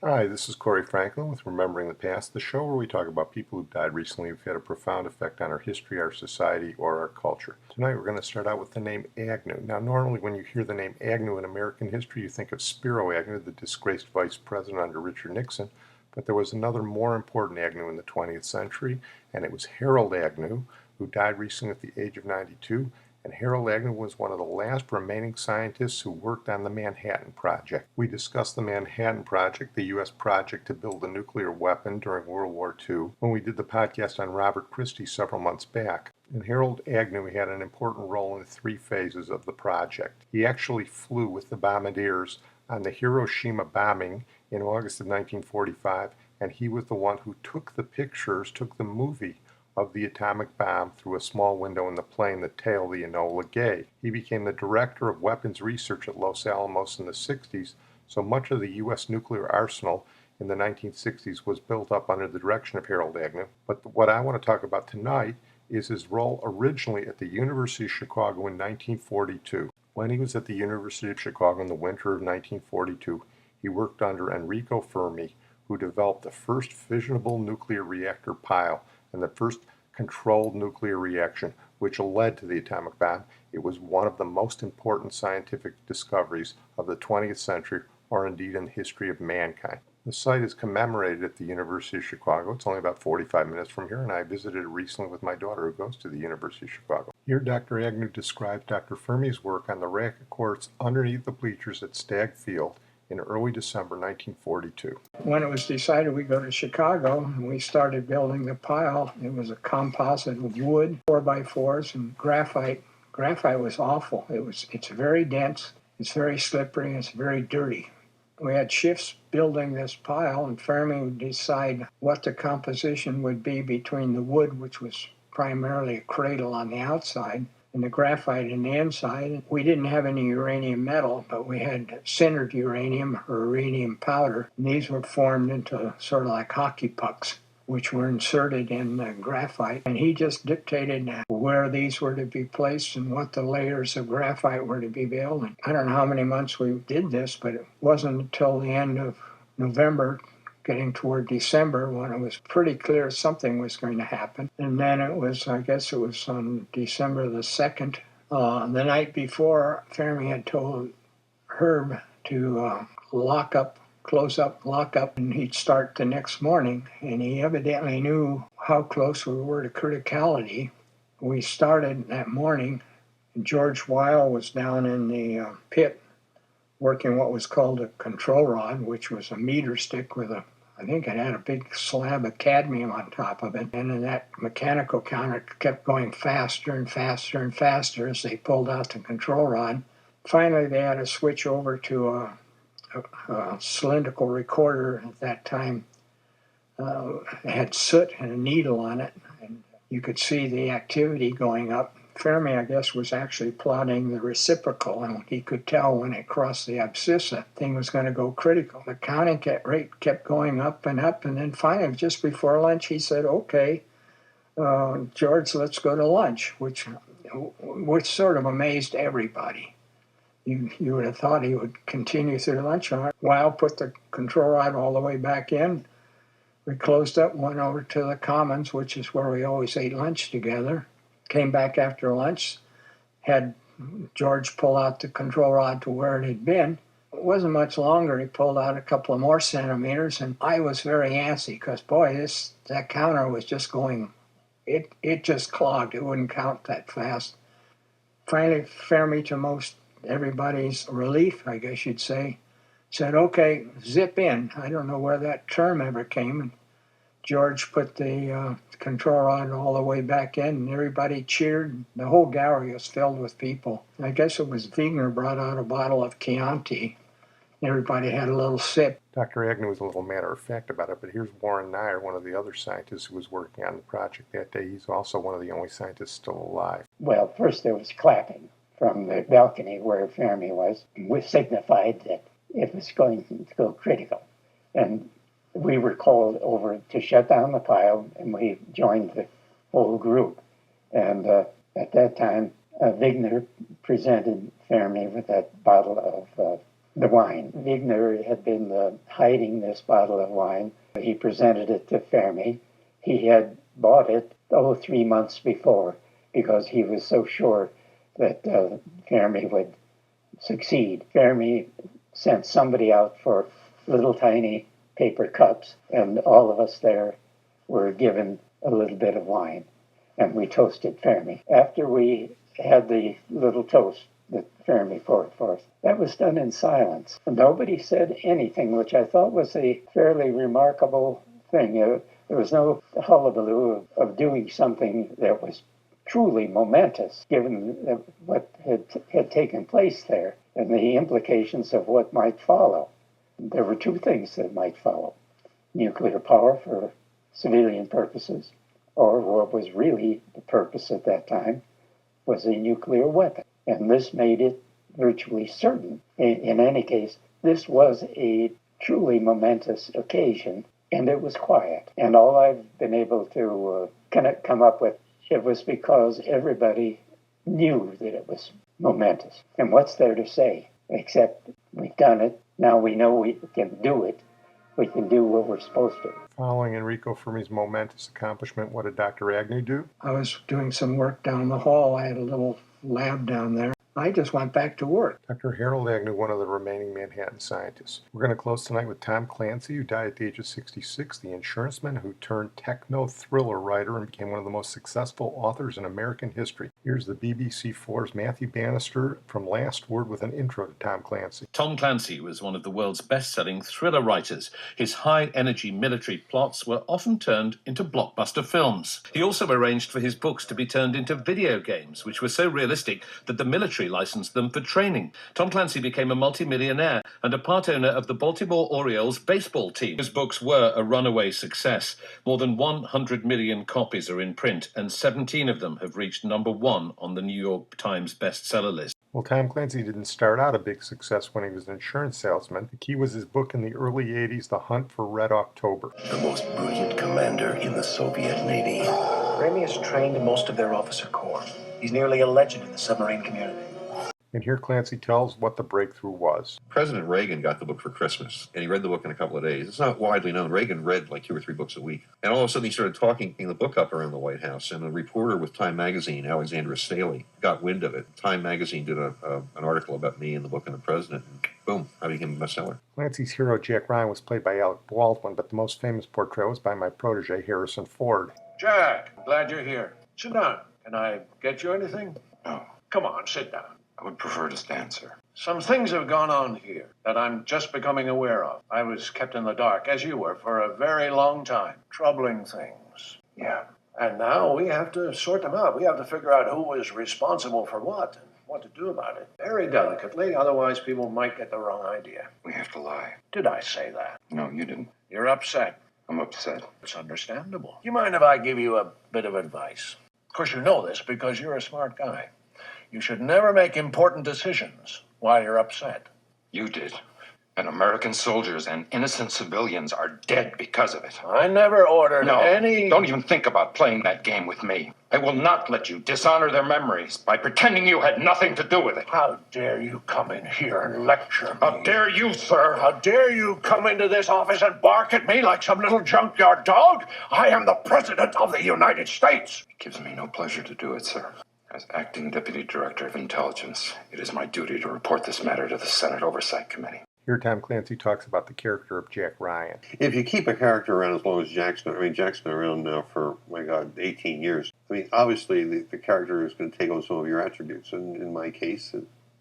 Hi, this is Corey Franklin with Remembering the Past, the show where we talk about people who've died recently who've had a profound effect on our history, our society, or our culture. Tonight we're going to start out with the name Agnew. Now, normally when you hear the name Agnew in American history, you think of Spiro Agnew, the disgraced vice president under Richard Nixon, but there was another more important Agnew in the 20th century, and it was Harold Agnew, who died recently at the age of 92. And Harold Agnew was one of the last remaining scientists who worked on the Manhattan Project. We discussed the Manhattan Project, the U.S. project to build a nuclear weapon during World War II, when we did the podcast on Robert Christie several months back. And Harold Agnew had an important role in the three phases of the project. He actually flew with the bombardiers on the Hiroshima bombing in August of 1945, and he was the one who took the pictures, took the movie of the atomic bomb through a small window in the plane that tailed the Enola Gay. He became the director of weapons research at Los Alamos in the 60s, so much of the U.S. nuclear arsenal in the 1960s was built up under the direction of Harold Agnew. But what I want to talk about tonight is his role originally at the University of Chicago in 1942. When he was at the University of Chicago in the winter of 1942, he worked under Enrico Fermi, who developed the first fissionable nuclear reactor pile and the first controlled nuclear reaction, which led to the atomic bomb. It was one of the most important scientific discoveries of the 20th century, or indeed in the history of mankind. The site is commemorated at the University of Chicago. It's only about 45 minutes from here, and I visited it recently with my daughter who goes to the University of Chicago. Here, Dr. Agnew describes Dr. Fermi's work on the racket courts underneath the bleachers at Stagg Field in early December 1942. When it was decided we go to Chicago, we started building the pile. It was a composite of wood, 4x4s, and graphite. Graphite was awful. It's very dense, it's very slippery, it's very dirty. We had shifts building this pile, and Fermi would decide what the composition would be between the wood, which was primarily a cradle on the outside, and the graphite in the inside. We didn't have any uranium metal, but we had sintered uranium or uranium powder. And these were formed into sort of like hockey pucks, which were inserted in the graphite. And he just dictated where these were to be placed and what the layers of graphite were to be built. And I don't know how many months we did this, but it wasn't until the end of November, getting toward December, when it was pretty clear something was going to happen. And then it was on December the 2nd, the night before, Fermi had told Herb to close up, lock up, and he'd start the next morning. And he evidently knew how close we were to criticality. We started that morning, and George Weil was down in the pit working what was called a control rod, which was a meter stick with I think it had a big slab of cadmium on top of it. And then that mechanical counter kept going faster and faster and faster as they pulled out the control rod. Finally, they had to switch over to a cylindrical recorder at that time. It had soot and a needle on it, and you could see the activity going up. Fermi, I guess, was actually plotting the reciprocal, and he could tell when it crossed the abscissa, thing was going to go critical. The counting rate kept going up, and then finally, just before lunch, he said, "Okay, George, let's go to lunch," which sort of amazed everybody. You would have thought he would continue through lunch hour. Weil put the control rod all the way back in. We closed up, went over to the Commons, which is where we always ate lunch together. Came back after lunch, had George pull out the control rod to where it had been. It wasn't much longer. He pulled out a couple of more centimeters, and I was very antsy because, boy, that counter was just going, it just clogged. It wouldn't count that fast. Finally, Fermi, to most everybody's relief, I guess you'd say, said, "Okay, zip in." I don't know where that term ever came. And George put the control rod all the way back in, and everybody cheered. The whole gallery was filled with people. I guess it was Wigner brought out a bottle of Chianti. Everybody had a little sip. Dr. Agnew was a little matter-of-fact about it, but here's Warren Nyer, one of the other scientists who was working on the project that day. He's also one of the only scientists still alive. Well, first there was clapping from the balcony where Fermi was, which signified that it was going to go critical. And we were called over to shut down the pile, and we joined the whole group. And at that time, Wigner presented Fermi with that bottle of the wine. Wigner had been hiding this bottle of wine. He presented it to Fermi. He had bought it, 3 months before, because he was so sure that Fermi would succeed. Fermi sent somebody out for little tiny paper cups, and all of us there were given a little bit of wine, and we toasted Fermi. After we had the little toast that Fermi poured forth, that was done in silence. Nobody said anything, which I thought was a fairly remarkable thing. There was no hullabaloo of doing something that was truly momentous, given what had taken place there and the implications of what might follow. There were two things that might follow: nuclear power for civilian purposes, or what was really the purpose at that time was a nuclear weapon. And this made it virtually certain. In any case, this was a truly momentous occasion, and it was quiet. And all I've been able to kind of come up with, it was because everybody knew that it was momentous. And what's there to say, except we've done it, now we know we can do it, we can do what we're supposed to. Following Enrico Fermi's momentous accomplishment, what did Dr. Agnew do? I was doing some work down the hall. I had a little lab down there. I just went back to work. Dr. Harold Agnew, one of the remaining Manhattan scientists. We're going to close tonight with Tom Clancy, who died at the age of 66, the insuranceman who turned techno-thriller writer and became one of the most successful authors in American history. Here's the BBC4's Matthew Bannister from Last Word with an intro to Tom Clancy. Tom Clancy was one of the world's best-selling thriller writers. His high-energy military plots were often turned into blockbuster films. He also arranged for his books to be turned into video games, which were so realistic that the military licensed them for training. Tom Clancy became a multimillionaire and a part owner of the Baltimore Orioles baseball team. His books were a runaway success. More than 100 million copies are in print, and 17 of them have reached #1 on the New York Times bestseller list. Well, Tom Clancy didn't start out a big success when he was an insurance salesman. The key was his book in the early 80s, The Hunt for Red October. The most brilliant commander in the Soviet Navy. Remy has trained most of their officer corps. He's nearly a legend in the submarine community. And here Clancy tells what the breakthrough was. President Reagan got the book for Christmas, and he read the book in a couple of days. It's not widely known. Reagan read like 2 or 3 books a week. And all of a sudden, he started talking the book up around the White House, and a reporter with Time Magazine, Alexandra Staley, got wind of it. Time Magazine did an article about me and the book and the president, and boom, I became a bestseller. Clancy's hero, Jack Ryan, was played by Alec Baldwin, but the most famous portrayal was by my protege, Harrison Ford. Jack, I'm glad you're here. Sit down. Can I get you anything? No. Come on, sit down. I would prefer to stand, sir. Some things have gone on here that I'm just becoming aware of. I was kept in the dark, as you were, for a very long time. Troubling things. Yeah. And now we have to sort them out. We have to figure out who was responsible for what and what to do about it. Very delicately, otherwise people might get the wrong idea. We have to lie. Did I say that? No, you didn't. You're upset. I'm upset. It's understandable. You mind if I give you a bit of advice? Of course, you know this because you're a smart guy. You should never make important decisions while you're upset. You did. And American soldiers and innocent civilians are dead because of it. I never ordered No, any... don't even think about playing that game with me. I will not let you dishonor their memories by pretending you had nothing to do with it. How dare you come in here and lecture me? How dare you, sir? How dare you come into this office and bark at me like some little junkyard dog? I am the President of the United States. It gives me no pleasure to do it, sir. As Acting Deputy Director of Intelligence, it is my duty to report this matter to the Senate Oversight Committee. Here Tom Clancy talks about the character of Jack Ryan. If you keep a character around as long as Jack's been around now for, 18 years. I mean, obviously the character is going to take on some of your attributes. And in my case,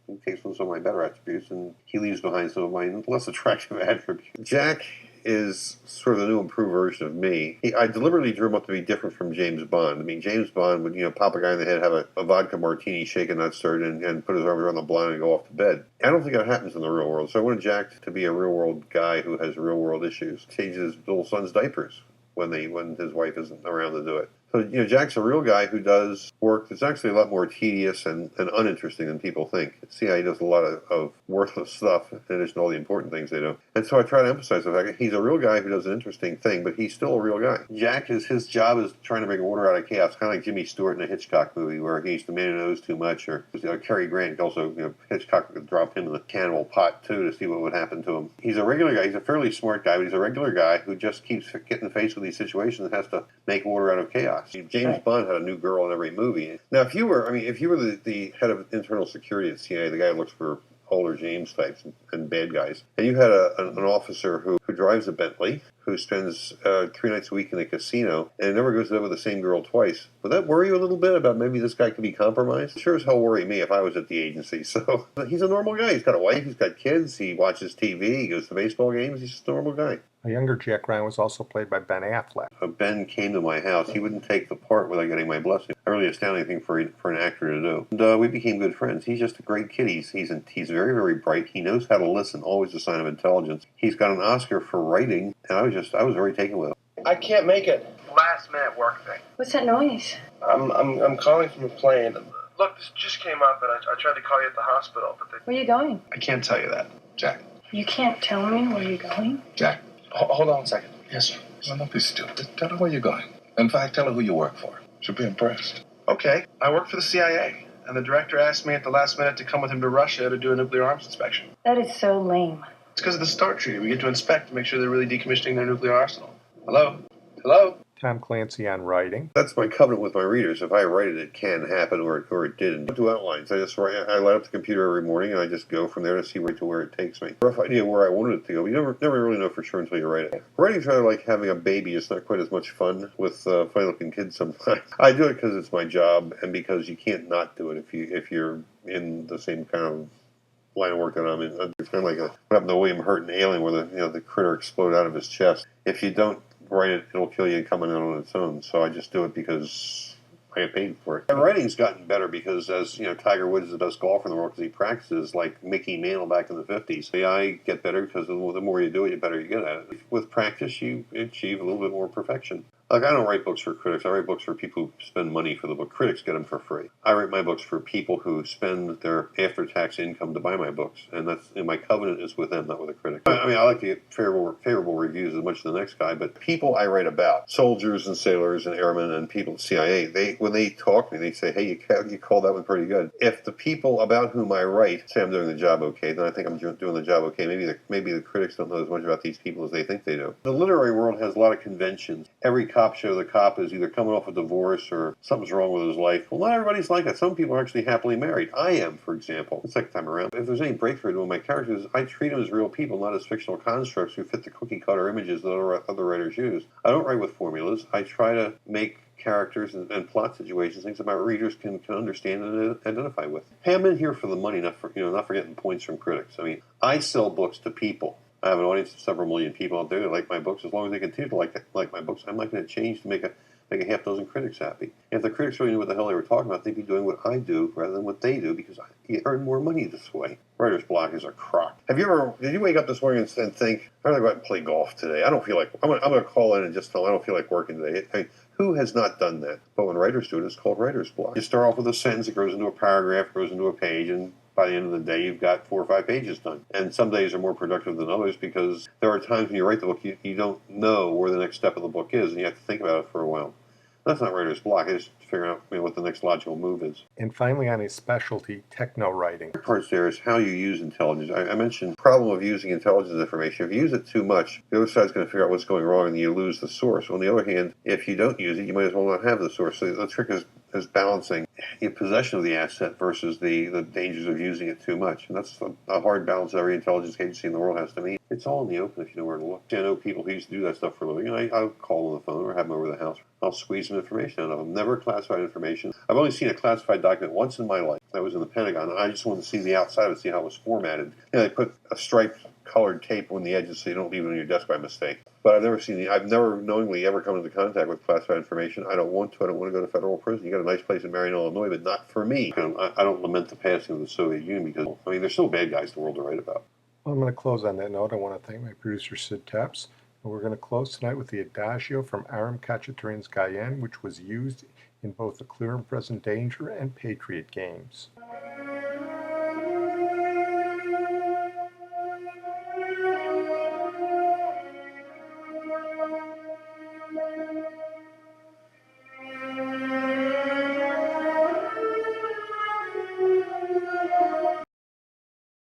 he takes on some of my better attributes, and he leaves behind some of my less attractive attributes. Jack is sort of the new improved version of me. I deliberately drew him up to be different from James Bond. I mean, James Bond would, pop a guy in the head, have a vodka martini, shake a nut stirred, and put his arms around the blind and go off to bed. I don't think that happens in the real world. So I wanted Jack to be a real world guy who has real world issues. Changes his little son's diapers when his wife isn't around to do it. So, Jack's a real guy who does work that's actually a lot more tedious and uninteresting than people think. CIA does a lot of worthless stuff in addition to all the important things they do. And so I try to emphasize the fact that he's a real guy who does an interesting thing, but he's still a real guy. Jack, his job is trying to bring order out of chaos, kind of like Jimmy Stewart in a Hitchcock movie where he's the man who knows too much, or Cary Grant also, Hitchcock could drop him in the cannibal pot too to see what would happen to him. He's a regular guy. He's a fairly smart guy, but he's a regular guy who just keeps getting faced with these situations and has to make order out of chaos. James Bond had a new girl in every movie. Now, if you were the head of internal security at CIA, the guy who looks for older James types and bad guys, and you had an officer who drives a Bentley, who spends 3 nights a week in a casino, and never goes to bed with the same girl twice, would that worry you a little bit about maybe this guy could be compromised? Sure as hell worry me if I was at the agency. So he's a normal guy. He's got a wife, he's got kids, he watches TV, he goes to baseball games, he's just a normal guy. A younger Jack Ryan was also played by Ben Affleck. Ben came to my house. He wouldn't take the part without getting my blessing. A really astounding thing for an actor to do. And we became good friends. He's just a great kid. He's very, very bright. He knows how to listen, always a sign of intelligence. He's got an Oscar for writing, and I was very taken with him. I can't make it. Last minute work thing. What's that noise? I'm calling from a plane. Look, this just came up, and I tried to call you at the hospital, but Where are you going? I can't tell you that, Jack. You can't tell me where you're going? Jack, hold on a second. Yes, sir. No, don't be stupid. Tell her where you're going. In fact, tell her who you work for. She'll be impressed. Okay, I work for the CIA, and the director asked me at the last minute to come with him to Russia to do a nuclear arms inspection. That is so lame. It's because of the START treaty. We get to inspect to make sure they're really decommissioning their nuclear arsenal. Hello? Hello? Tom Clancy on writing. That's my covenant with my readers. If I write it, it can happen, or it didn't. I don't do outlines. I just write. I light up the computer every morning, and I just go from there to see where it takes me. Rough idea where I wanted it to go. You never really know for sure until you write it. Writing's rather like having a baby. It's not quite as much fun with funny-looking kids sometimes. I do it because it's my job, and because you can't not do it if you're in the same kind of line of work that I'm in. It's kind of like what happened to William Hurt in Alien, where the critter exploded out of his chest. If you don't write it, it'll kill you coming in on its own. So I just do it because I get paid for it. And writing's gotten better because, as Tiger Woods is the best golfer in the world because he practices like Mickey Mantle back in the 50s. I get better because the more you do it, the better you get at it. With practice, you achieve a little bit more perfection. Like, I don't write books for critics. I write books for people who spend money for the book. Critics get them for free. I write my books for people who spend their after-tax income to buy my books, and my covenant is with them, not with a critic. I mean, I like to get favorable reviews as much as the next guy, but people I write about, soldiers and sailors and airmen and people at CIA, when they talk to me, they say, hey, you called that one pretty good. If the people about whom I write say I'm doing the job okay, then I think I'm doing the job okay. Maybe the critics don't know as much about these people as they think they do. The literary world has a lot of conventions. Every cop show, the cop is either coming off a divorce or something's wrong with his life. Well, not everybody's like that. Some people are actually happily married. I am, for example. The second time around. If there's any breakthrough to my characters, I treat them as real people, not as fictional constructs who fit the cookie-cutter images that other writers use. I don't write with formulas. I try to make characters and plot situations, things that my readers can understand and identify with. Hey, I'm in here for the money, not for getting points from critics. I mean, I sell books to people. I have an audience of several million people out there that like my books. As long as they continue to like my books, I'm not going to change to make a half dozen critics happy. If the critics really knew what the hell they were talking about, they'd be doing what I do rather than what they do, because you earn more money this way. Writer's block is a crock. Did you wake up this morning and think, I'm going to go out and play golf today? I don't feel like, I'm going to call in and just tell them I don't feel like working today. I mean, who has not done that? But when writers do it, it's called writer's block. You start off with a sentence, it grows into a paragraph, grows into a page, and by the end of the day, you've got 4 or 5 pages done. And some days are more productive than others because there are times when you write the book, you don't know where the next step of the book is, and you have to think about it for a while. That's not writer's block. It's just figuring out what the next logical move is. And finally, on his specialty, techno writing. The part there is how you use intelligence. I mentioned the problem of using intelligence information. If you use it too much, the other side's going to figure out what's going wrong, and you lose the source. On the other hand, if you don't use it, you might as well not have the source. So the trick is balancing your possession of the asset versus the dangers of using it too much. And that's a hard balance that every intelligence agency in the world has to meet. It's all in the open if you know where to look. I know people who used to do that stuff for a living, and I'll call on the phone or have them over the house. I'll squeeze some information out of them. Never classified information. I've only seen a classified document once in my life. That was in the Pentagon, and I just wanted to see the outside and see how it was formatted. They put a striped colored tape on the edges so you don't leave it on your desk by mistake. But I've never knowingly ever come into contact with classified information. I don't want to. I don't want to go to federal prison. You got a nice place in Marion, Illinois, but not for me. I don't lament the passing of the Soviet Union because, there's still bad guys in the world to write about. Well, I'm going to close on that note. I want to thank my producer, Sid Tepps. And we're going to close tonight with the Adagio from Aram Khachaturian's Guyenne, which was used in both the Clear and Present Danger and Patriot games.